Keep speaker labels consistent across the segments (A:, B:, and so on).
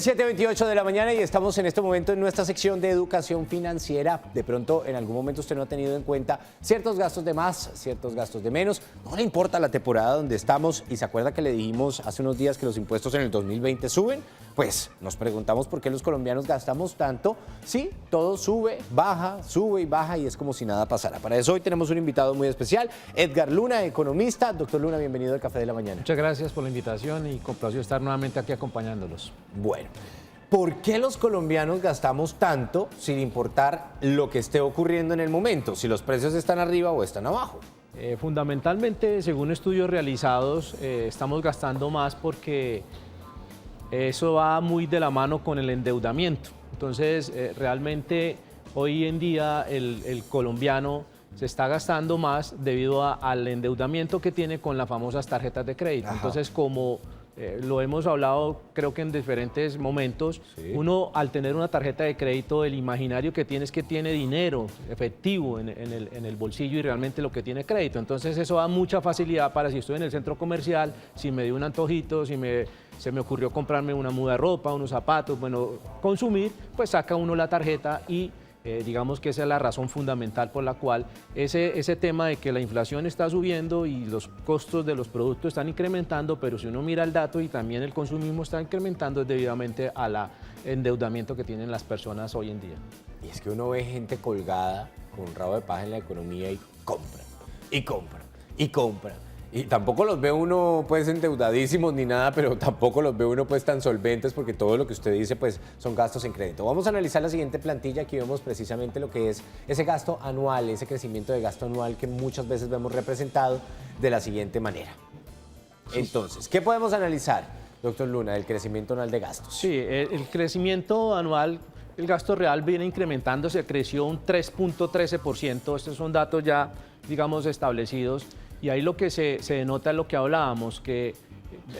A: 7:28 de la mañana y estamos en este momento en nuestra sección de educación financiera. De pronto, en algún momento usted no ha tenido en cuenta ciertos gastos de más, ciertos gastos de menos. No le importa la temporada donde estamos y se acuerda que le dijimos hace unos días que los impuestos en el 2020 suben. Pues nos preguntamos por qué los colombianos gastamos tanto. Sí, todo sube y baja y es como si nada pasara. Para eso hoy tenemos un invitado muy especial, Edgar Luna, economista. Doctor Luna, bienvenido al Café de la Mañana.
B: Muchas gracias por la invitación y complacido estar nuevamente aquí acompañándolos.
A: Bueno, ¿por qué los colombianos gastamos tanto sin importar lo que esté ocurriendo en el momento? Si los precios están arriba o están abajo.
B: Fundamentalmente, según estudios realizados, estamos gastando más porque eso va muy de la mano con el endeudamiento. Entonces, realmente hoy en día el colombiano se está gastando más debido al endeudamiento que tiene con las famosas tarjetas de crédito. Ajá. Entonces, como lo hemos hablado creo que en diferentes momentos, sí. Uno al tener una tarjeta de crédito, el imaginario que tiene es que tiene dinero efectivo en el bolsillo y realmente lo que tiene crédito. Entonces eso da mucha facilidad para si estoy en el centro comercial, si me dio un antojito, si se me ocurrió comprarme una muda de ropa, unos zapatos, bueno, consumir, pues saca uno la tarjeta y digamos que esa es la razón fundamental por la cual ese tema de que la inflación está subiendo y los costos de los productos están incrementando, pero si uno mira el dato y también el consumismo está incrementando es debidamente al endeudamiento que tienen las personas hoy en día.
A: Y es que uno ve gente colgada con un rabo de paja en la economía y compra, y compra, y compra. Y tampoco los ve uno pues endeudadísimos ni nada, pero tampoco los ve uno pues tan solventes porque todo lo que usted dice pues son gastos en crédito. Vamos a analizar la siguiente plantilla. Aquí vemos precisamente lo que es ese gasto anual, ese crecimiento de gasto anual que muchas veces vemos representado de la siguiente manera. Entonces, ¿qué podemos analizar, doctor Luna, del crecimiento anual de gastos?
B: Sí, el crecimiento anual, el gasto real viene incrementándose, creció un 3.13%. Estos son datos ya, digamos, establecidos. Y ahí lo que se denota es lo que hablábamos, que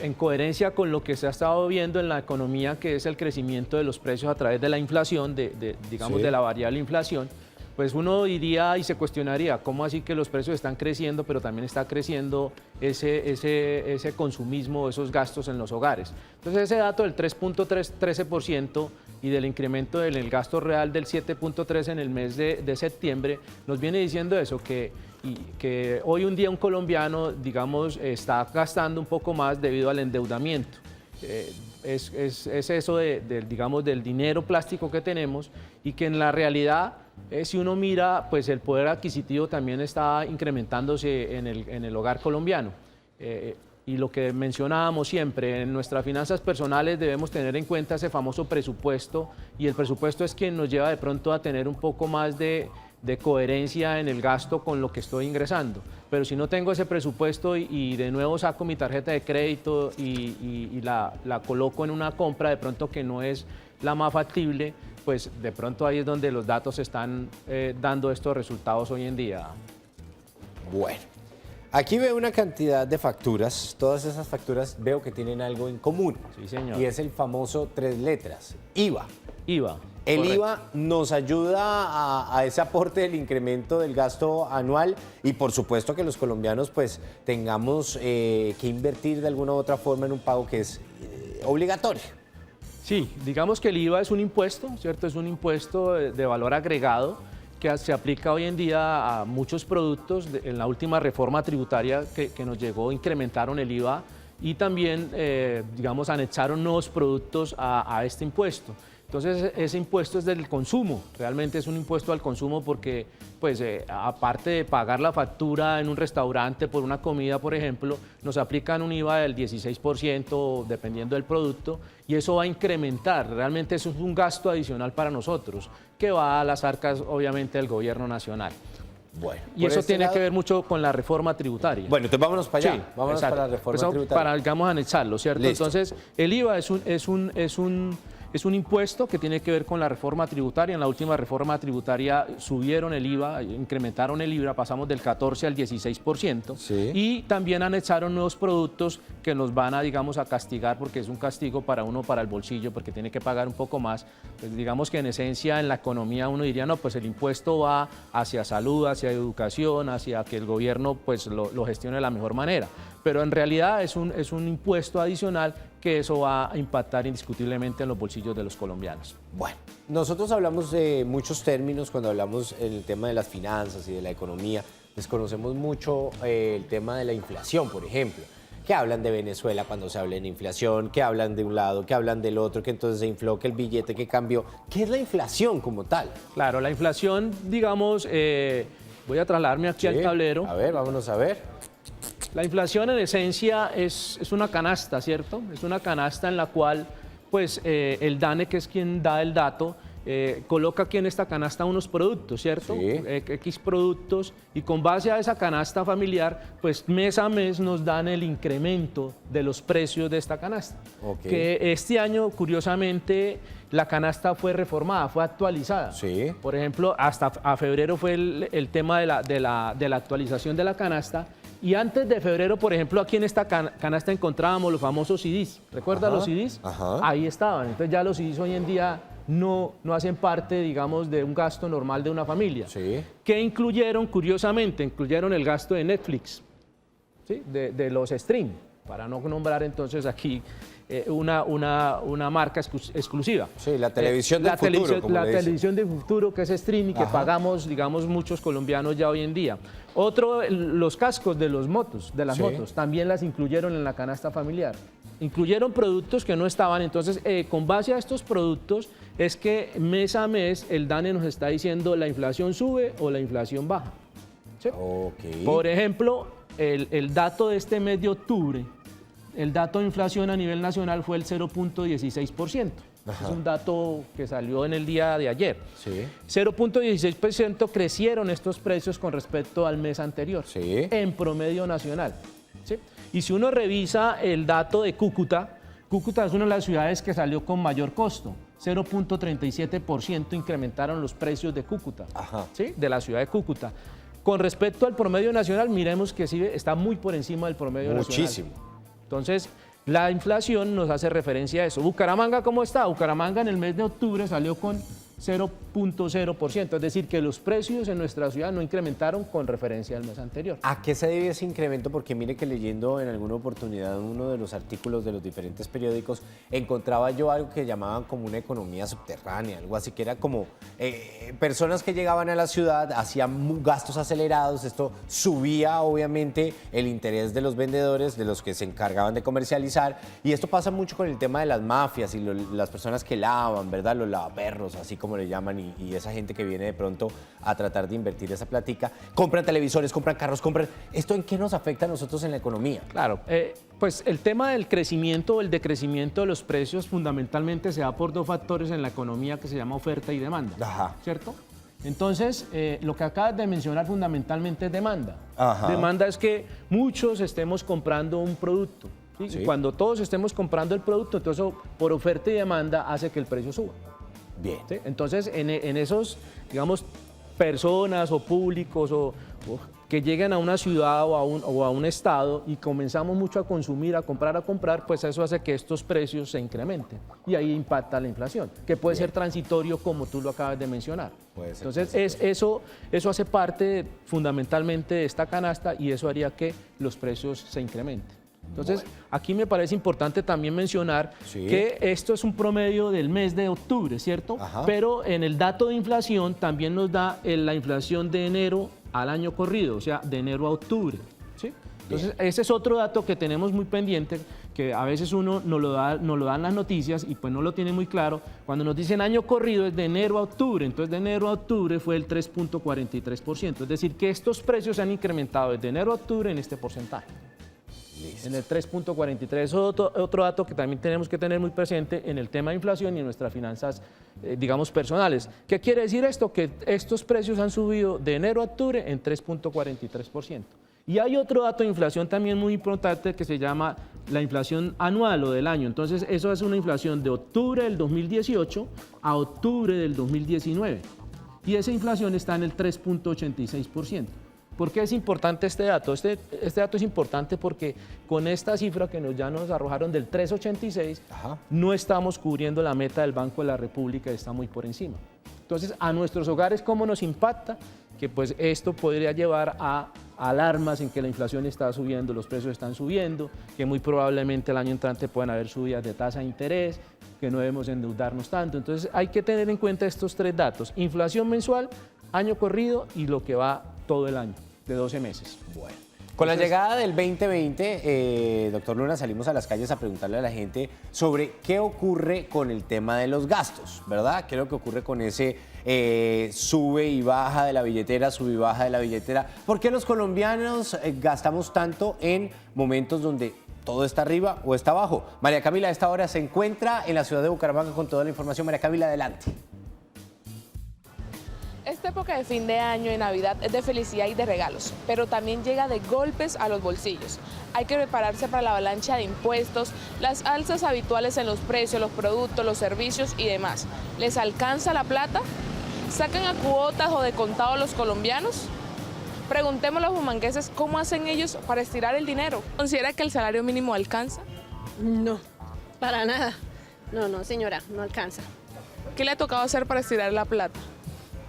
B: en coherencia con lo que se ha estado viendo en la economía, que es el crecimiento de los precios a través de la inflación, digamos, sí, de la variable inflación, pues uno diría y se cuestionaría, ¿cómo así que los precios están creciendo, pero también está creciendo ese consumismo, esos gastos en los hogares? Entonces ese dato del 3.13% y del incremento del gasto real del 7.3% en el mes de septiembre, nos viene diciendo eso, que hoy un día un colombiano, digamos, está gastando un poco más debido al endeudamiento. Es eso digamos, del dinero plástico que tenemos y que en la realidad, si uno mira, pues el poder adquisitivo también está incrementándose en el hogar colombiano. Y lo que mencionábamos siempre, en nuestras finanzas personales debemos tener en cuenta ese famoso presupuesto, y el presupuesto es quien nos lleva de pronto a tener un poco más de coherencia en el gasto con lo que estoy ingresando. Pero si no tengo ese presupuesto y de nuevo saco mi tarjeta de crédito y la coloco en una compra de pronto que no es la más factible, pues de pronto ahí es donde los datos están dando estos resultados hoy en día.
A: Bueno, aquí veo una cantidad de facturas. Todas esas facturas veo que tienen algo en común.
B: Sí, señor.
A: Y es el famoso 3 letras, IVA.
B: IVA.
A: El
B: Correcto.
A: IVA nos ayuda a ese aporte del incremento del gasto anual y por supuesto que los colombianos pues tengamos que invertir de alguna u otra forma en un pago que es obligatorio.
B: Sí, digamos que el IVA es un impuesto, ¿cierto? Es un impuesto de valor agregado que se aplica hoy en día a muchos productos. En la última reforma tributaria que nos llegó incrementaron el IVA y también, digamos, anexaron nuevos productos a este impuesto. Entonces ese impuesto es del consumo, realmente es un impuesto al consumo porque pues aparte de pagar la factura en un restaurante por una comida, por ejemplo, nos aplican un IVA del 16% dependiendo del producto y eso va a incrementar, realmente eso es un gasto adicional para nosotros que va a las arcas obviamente del gobierno nacional.
A: Bueno,
B: y eso tiene que ver mucho con la reforma tributaria.
A: Bueno, entonces vámonos para allá,
B: sí,
A: vámonos
B: exacto.
A: para la reforma
B: pues
A: tributaria.
B: Para, digamos, anexarlo, ¿cierto?
A: Listo.
B: Entonces, el IVA es un impuesto que tiene que ver con la reforma tributaria. En la última reforma tributaria subieron el IVA, incrementaron el IVA, pasamos del 14 al 16%.
A: Sí.
B: Y también anexaron nuevos productos que nos van a, digamos, a castigar porque es un castigo para uno, para el bolsillo, porque tiene que pagar un poco más. Pues digamos que en esencia en la economía uno diría, no, pues el impuesto va hacia salud, hacia educación, hacia que el gobierno pues lo gestione de la mejor manera. pero en realidad es un impuesto adicional que eso va a impactar indiscutiblemente en los bolsillos de los colombianos.
A: Bueno, nosotros hablamos de muchos términos cuando hablamos en el tema de las finanzas y de la economía. Desconocemos mucho el tema de la inflación, por ejemplo. Que hablan de Venezuela cuando se habla de inflación, que hablan de un lado, que hablan del otro, que entonces se infló, que el billete que cambió. ¿Qué es la inflación como tal?
B: Claro, la inflación, digamos, voy a trasladarme aquí al tablero.
A: A ver, vámonos a ver.
B: La inflación en esencia es una canasta, ¿cierto? Es una canasta en la cual pues, el DANE, que es quien da el dato, coloca aquí en esta canasta unos productos, ¿cierto?
A: Sí.
B: X productos, y con base a esa canasta familiar, pues mes a mes nos dan el incremento de los precios de esta canasta.
A: Ok.
B: Que este año, curiosamente, la canasta fue reformada, fue actualizada.
A: Sí.
B: Por ejemplo, hasta a febrero fue el tema de la actualización de la canasta. Y antes de febrero, por ejemplo, aquí en esta canasta encontrábamos los famosos CDs. ¿Recuerda los CDs?
A: Ajá.
B: Ahí estaban. Entonces ya los CDs hoy en día no hacen parte, digamos, de un gasto normal de una familia.
A: Sí.
B: ¿Qué incluyeron? Curiosamente, incluyeron el gasto de Netflix, ¿sí? de los stream, para no nombrar entonces aquí una marca exclusiva.
A: Sí, la televisión del futuro, como
B: la
A: le dicen.
B: televisión del futuro, que es streaming, que pagamos, digamos, muchos colombianos ya hoy en día. Otro, los cascos de las motos, también las incluyeron en la canasta familiar. Incluyeron productos que no estaban, entonces con base a estos productos es que mes a mes el DANE nos está diciendo la inflación sube o la inflación baja. ¿Sí?
A: Ok.
B: Por ejemplo, el dato de este mes de octubre, el dato de inflación a nivel nacional fue el 0.16%. Es un dato que salió en el día de ayer.
A: Sí.
B: 0.16% crecieron estos precios con respecto al mes anterior,
A: Sí.
B: en promedio nacional. ¿Sí? Y si uno revisa el dato de Cúcuta, Cúcuta es una de las ciudades que salió con mayor costo. 0.37% incrementaron los precios de Cúcuta, ¿sí? De la ciudad de Cúcuta. Con respecto al promedio nacional, miremos que sí está muy por encima del promedio nacional.
A: Muchísimo.
B: Entonces, la inflación nos hace referencia a eso. Bucaramanga, ¿cómo está? Bucaramanga en el mes de octubre salió con 0.0%, es decir, que los precios en nuestra ciudad no incrementaron con referencia al mes anterior.
A: ¿A qué se debe ese incremento? Porque mire que leyendo en alguna oportunidad uno de los artículos de los diferentes periódicos, encontraba yo algo que llamaban como una economía subterránea, algo así que era como personas que llegaban a la ciudad, hacían gastos acelerados, esto subía obviamente el interés de los vendedores, de los que se encargaban de comercializar, y esto pasa mucho con el tema de las mafias y las personas que lavan, ¿verdad? Los lavaperros, así como le llaman, y esa gente que viene de pronto a tratar de invertir esa platica, compran televisores, compran carros, compran... ¿Esto en qué nos afecta a nosotros en la economía?
B: Claro, pues el tema del crecimiento o el decrecimiento de los precios fundamentalmente se da por dos factores en la economía que se llama oferta y demanda, ¿cierto? Entonces, lo que acabas de mencionar fundamentalmente es demanda. Demanda es que muchos estemos comprando un producto. ¿Sí? Sí. Cuando todos estemos comprando el producto, entonces por oferta y demanda hace que el precio suba.
A: Bien.
B: ¿Sí? Entonces, en esos, digamos, personas o públicos o que lleguen a una ciudad o a un estado y comenzamos mucho a consumir, a comprar, pues eso hace que estos precios se incrementen y ahí impacta la inflación, que puede ser transitorio como tú lo acabas de mencionar. Entonces, eso hace parte fundamentalmente de esta canasta y eso haría que los precios se incrementen. Entonces, aquí me parece importante también mencionar que esto es un promedio del mes de octubre, ¿cierto? Pero en el dato de inflación también nos da la inflación de enero al año corrido, o sea, de enero a octubre, ¿sí? Entonces, ese es otro dato que tenemos muy pendiente, que a veces uno nos lo dan las noticias y pues no lo tiene muy claro. Cuando nos dicen año corrido es de enero a octubre, entonces de enero a octubre fue el 3.43%, es decir, que estos precios se han incrementado desde enero a octubre en este porcentaje. Listo. En el 3.43. Eso es otro dato que también tenemos que tener muy presente en el tema de inflación y en nuestras finanzas, digamos, personales. ¿Qué quiere decir esto? Que estos precios han subido de enero a octubre en 3.43%. Y hay otro dato de inflación también muy importante que se llama la inflación anual o del año. Entonces, eso es una inflación de octubre del 2018 a octubre del 2019. Y esa inflación está en el 3.86%. ¿Por qué es importante este dato? Este dato es importante porque con esta cifra que ya nos arrojaron del 3.86, no estamos cubriendo la meta del Banco de la República, está muy por encima. Entonces, a nuestros hogares, ¿cómo nos impacta? Que pues esto podría llevar a alarmas en que la inflación está subiendo, los precios están subiendo, que muy probablemente el año entrante puedan haber subidas de tasa de interés, que no debemos endeudarnos tanto. Entonces hay que tener en cuenta estos tres datos: inflación mensual, año corrido y lo que va todo el año, de 12 meses.
A: Bueno. Con la llegada del 2020, doctor Luna, salimos a las calles a preguntarle a la gente sobre qué ocurre con el tema de los gastos, ¿verdad? ¿Qué es lo que ocurre con ese sube y baja de la billetera, sube y baja de la billetera? ¿Por qué los colombianos gastamos tanto en momentos donde todo está arriba o está abajo? María Camila a esta hora se encuentra en la ciudad de Bucaramanga con toda la información. María Camila, adelante.
C: Esta época de fin de año y Navidad es de felicidad y de regalos, pero también llega de golpes a los bolsillos. Hay que prepararse para la avalancha de impuestos, las alzas habituales en los precios, los productos, los servicios y demás. ¿Les alcanza la plata? ¿Sacan a cuotas o de contado los colombianos? Preguntémosle a los bumangueses cómo hacen ellos para estirar el dinero. ¿Considera que el salario mínimo alcanza?
D: No, para nada. No, señora, no alcanza.
C: ¿Qué le ha tocado hacer para estirar la plata?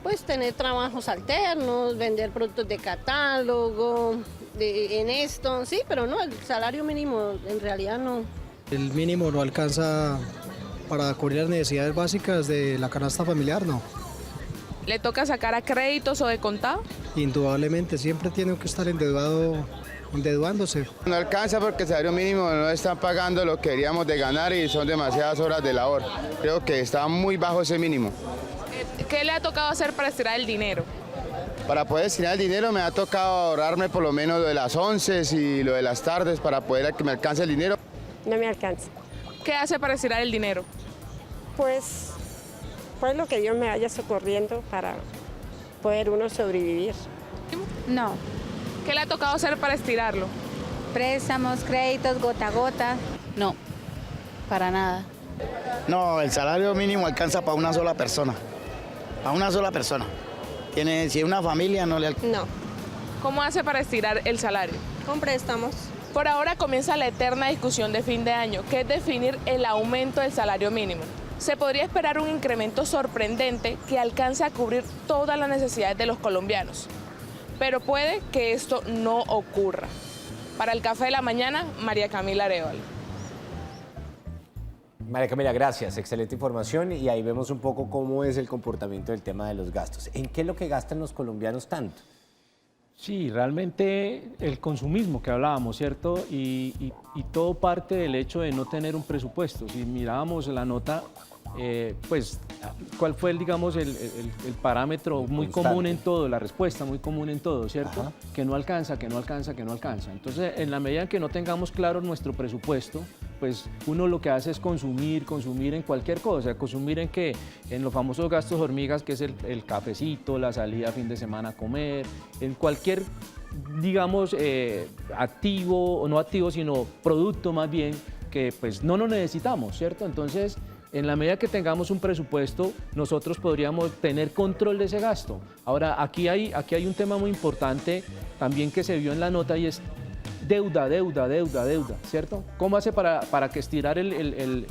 D: Pues tener trabajos alternos, vender productos de catálogo, en esto, sí, pero no, el salario mínimo en realidad no.
E: El mínimo no alcanza para cubrir las necesidades básicas de la canasta familiar, ¿no?
C: ¿Le toca sacar a créditos o de contado?
E: Indudablemente, siempre tiene que estar endeudándose.
F: No alcanza porque el salario mínimo no están pagando lo que deberíamos de ganar y son demasiadas horas de labor. Creo que está muy bajo ese mínimo.
C: ¿Qué le ha tocado hacer para estirar el dinero?
F: Para poder destinar el dinero me ha tocado ahorrarme por lo menos lo de las 11 y lo de las tardes para poder que me alcance el dinero.
G: No me alcanza.
C: ¿Qué hace para estirar el dinero?
G: Pues lo que Dios me vaya socorriendo para poder uno sobrevivir.
H: No,
C: ¿Qué le ha tocado hacer para estirarlo?
H: préstamos, créditos, gota a gota. No, para nada.
I: No, el salario mínimo alcanza para una sola persona. Para una sola persona. Si es una familia, no le alcanza.
G: No,
C: ¿Cómo hace para estirar el salario?
G: con préstamos.
C: Por ahora comienza la eterna discusión de fin de año, que es definir el aumento del salario mínimo. Se podría esperar un incremento sorprendente que alcance a cubrir todas las necesidades de los colombianos. Pero puede que esto no ocurra. Para el Café de la Mañana, María Camila Arevalo.
A: María Camila, gracias. Excelente información y ahí vemos un poco cómo es el comportamiento del tema de los gastos. ¿En qué es lo que gastan los colombianos tanto?
B: Sí, realmente el consumismo que hablábamos, ¿cierto? Y todo parte del hecho de no tener un presupuesto. Si mirábamos la nota, pues, ¿cuál fue, digamos, el parámetro muy común en todo, la respuesta muy común en todo, ¿cierto?
A: Ajá.
B: Que no alcanza, que no alcanza, que no alcanza. Entonces, en la medida en que no tengamos claro nuestro presupuesto, pues uno lo que hace es consumir en cualquier cosa, consumir en qué, en los famosos gastos hormigas, que es el cafecito, la salida a fin de semana a comer, en cualquier, digamos, activo o no activo, sino producto más bien, que pues no lo necesitamos, ¿cierto? Entonces, en la medida que tengamos un presupuesto, nosotros podríamos tener control de ese gasto. Ahora, aquí hay un tema muy importante también que se vio en la nota y es deuda, ¿cierto? ¿Cómo hace para que estirar el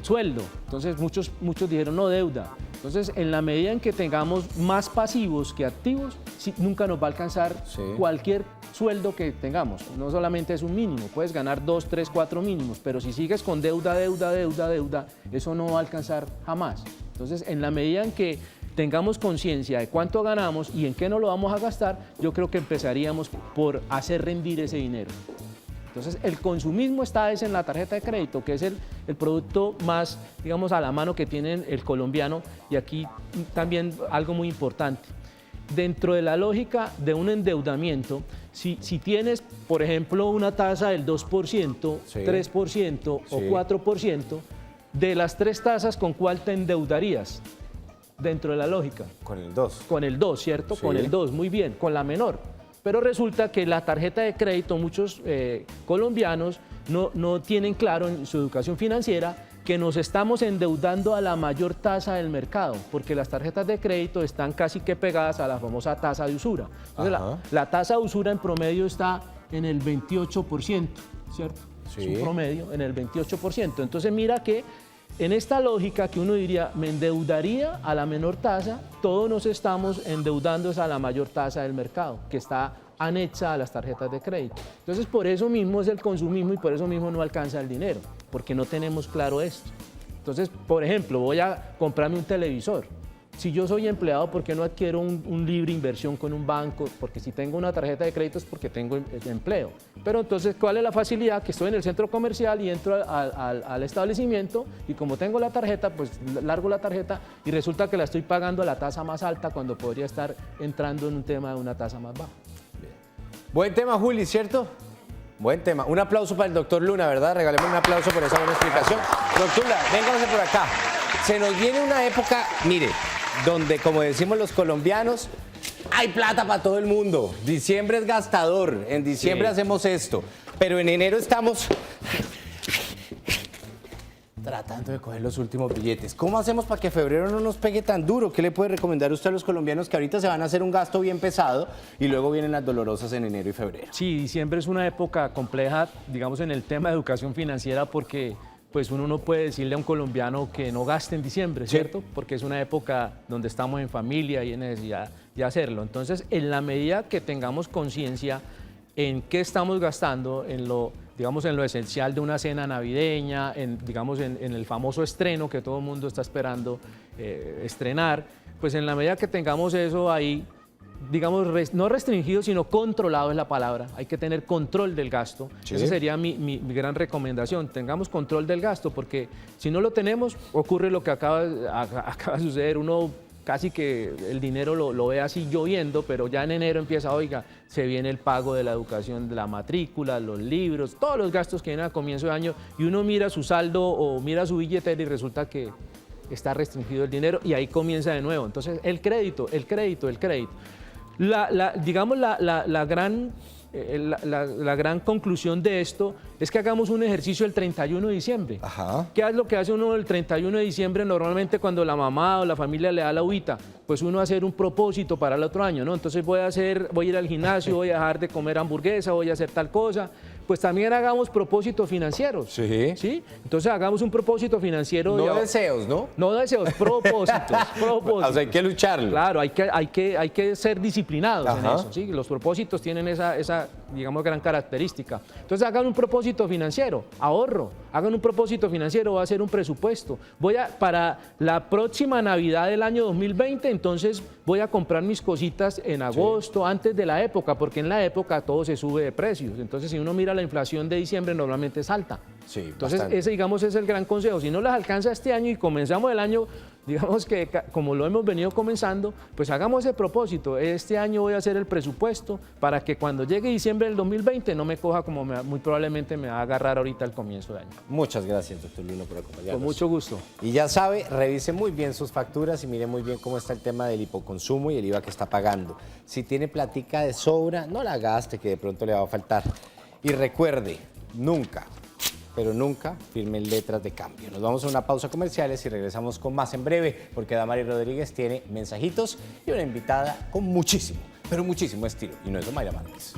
B: sueldo? Entonces muchos dijeron no, deuda. Entonces, en la medida en que tengamos más pasivos que activos, nunca nos va a alcanzar cualquier sueldo que tengamos. No solamente es un mínimo, puedes ganar 2, 3, 4 mínimos, pero si sigues con deuda, eso no va a alcanzar jamás. Entonces, en la medida en que tengamos conciencia de cuánto ganamos y en qué no lo vamos a gastar, yo creo que empezaríamos por hacer rendir ese dinero. Entonces, el consumismo está en la tarjeta de crédito, que es el producto más, digamos, a la mano que tiene el colombiano. Y aquí también algo muy importante. Dentro de la lógica de un endeudamiento, si tienes, por ejemplo, una tasa del 2%, 3% o 4%, de las tres tasas, ¿con cuál te endeudarías? Dentro de la lógica.
A: Con el 2.
B: Con el 2, ¿cierto?
A: Sí.
B: Con el 2, muy bien, con la menor. Pero resulta que la tarjeta de crédito, muchos colombianos no tienen claro en su educación financiera que nos estamos endeudando a la mayor tasa del mercado, porque las tarjetas de crédito están casi que pegadas a la famosa tasa de usura. Entonces, la tasa de usura en promedio está en el 28%, ¿cierto?
A: Sí.
B: Es un promedio en el 28%. Entonces mira que en esta lógica que uno diría, me endeudaría a la menor tasa, todos nos estamos endeudando a la mayor tasa del mercado, que está anexa a las tarjetas de crédito. Entonces, por eso mismo es el consumismo y por eso mismo no alcanza el dinero, porque no tenemos claro esto. Entonces, por ejemplo, voy a comprarme un televisor. Si yo soy empleado, ¿por qué no adquiero un libre inversión con un banco? Porque si tengo una tarjeta de crédito es porque tengo empleo. Pero entonces, ¿cuál es la facilidad? Que estoy en el centro comercial y entro al establecimiento y como tengo la tarjeta, pues largo la tarjeta y resulta que la estoy pagando a la tasa más alta cuando podría estar entrando en un tema de una tasa más baja.
A: Buen tema, Juli, ¿cierto? Buen tema. Un aplauso para el doctor Luna, ¿verdad? Regalemos un aplauso por esa buena explicación. Doctor Luna, véngase por acá. Se nos viene una época, mire, donde, como decimos los colombianos, hay plata para todo el mundo. Diciembre es gastador, en diciembre hacemos esto, pero en enero estamos tratando de coger los últimos billetes. ¿Cómo hacemos para que febrero no nos pegue tan duro? ¿Qué le puede recomendar usted a los colombianos que ahorita se van a hacer un gasto bien pesado y luego vienen las dolorosas en enero y febrero?
B: Sí, diciembre es una época compleja, digamos, en el tema de educación financiera porque pues uno no puede decirle a un colombiano que no gaste en diciembre, ¿cierto? Porque es una época donde estamos en familia y en necesidad de hacerlo. Entonces, en la medida que tengamos conciencia en qué estamos gastando, digamos, en lo esencial de una cena navideña, digamos, en el famoso estreno que todo el mundo está esperando estrenar, pues en la medida que tengamos eso ahí, digamos, no restringido, sino controlado es la palabra. Hay que tener control del gasto. Sí. Esa sería mi gran recomendación. Tengamos control del gasto, porque si no lo tenemos, ocurre lo que acaba de suceder. Uno casi que el dinero lo ve así lloviendo, pero ya en enero empieza, oiga, se viene el pago de la educación, de la matrícula, los libros, todos los gastos que vienen a comienzo de año, y uno mira su saldo o mira su billetera y resulta que está restringido el dinero y ahí comienza de nuevo. Entonces, el crédito. Digamos, la gran conclusión de esto es que hagamos un ejercicio el 31 de diciembre.
A: Ajá.
B: ¿Qué es lo que hace uno el 31 de diciembre normalmente cuando la mamá o la familia le da la uvita? Pues uno hacer un propósito para el otro año, ¿no? Entonces voy a ir al gimnasio, voy a dejar de comer hamburguesa, voy a hacer tal cosa. Pues también hagamos propósitos financieros. Sí. Entonces hagamos un propósito financiero.
A: No deseos, ¿no?
B: No deseos, propósitos.
A: O sea, hay que lucharlo.
B: Claro, hay que ser disciplinados en eso. ¿Sí? Los propósitos tienen esa, digamos, gran característica. Entonces hagan un propósito financiero, ahorro. Hagan un propósito financiero, va a ser un presupuesto. Para la próxima Navidad del año 2020, entonces voy a comprar mis cositas en agosto, antes de la época, porque en la época todo se sube de precios. Entonces, si uno mira la inflación de diciembre, normalmente es alta.
A: Sí,
B: entonces,
A: bastante.
B: ese, digamos, es el gran consejo. Si no las alcanza este año y comenzamos el año, digamos que como lo hemos venido comenzando, pues hagamos ese propósito. Este año voy a hacer el presupuesto para que cuando llegue diciembre del 2020 no me coja como muy probablemente me va a agarrar ahorita al comienzo de año.
A: Muchas gracias, doctor Luna, por acompañarnos.
B: Con mucho gusto.
A: Y ya sabe, revise muy bien sus facturas y mire muy bien cómo está el tema del hipoconsumo y el IVA que está pagando. Si tiene platica de sobra, no la gaste, que de pronto le va a faltar. Y recuerde, nunca, pero nunca firmen letras de cambio. Nos vamos a una pausa comerciales y regresamos con más en breve, porque Damari Rodríguez tiene mensajitos y una invitada con muchísimo, pero muchísimo estilo. Y no es Mayra Márquez.